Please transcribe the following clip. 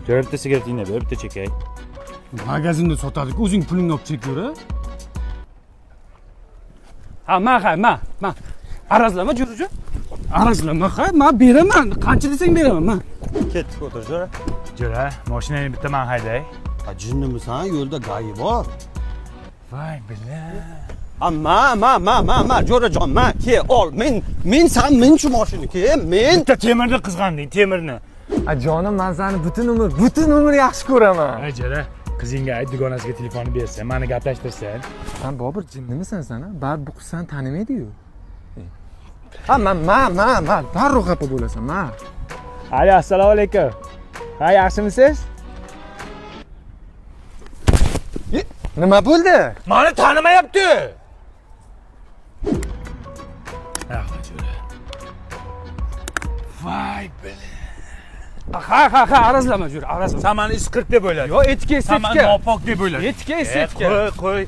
Jo'ra bitta sigaretingni ber, bitta chekay. Magazinda sotadi-ku, o'zing pulingni olib chek ko'ra. Ma. Arazlama Jo'rajon. Arazlama, men beraman. Qancha desang beraman, men. Ketdik o'tir Jo'ra. Jo'ra, mashinangni bitta men hayday. Jinnimisan, yo'lda gayi bor. Voy Ma Jo'rajon, ma ke ol. Men san shu mashina ke, men. bitta temirni qizg'anding, temirni. Jonim, men seni butun umr yaxshi ko'raman. Ay Jo'ra, qizingga ayt, dugonasiga telefonni bersa, meni gaplashtirsan. Sen Bobur jinnimisan sen? Baribir bu qiz seni tanimaydi-yu. Darrov xafa bo'lasan, Alo, assalomu alaykum. Ha, yaxshimisiz? Nima bo'ldi? Meni tanimayapti. Jo'ra. Voy Ha, arazlama Jo'ra, arazlama. Sen meni iskirт deb o'ylading. Yo, etika Sen meni estetika. nopok deb o'ylading. Etika estetika. Qo'y.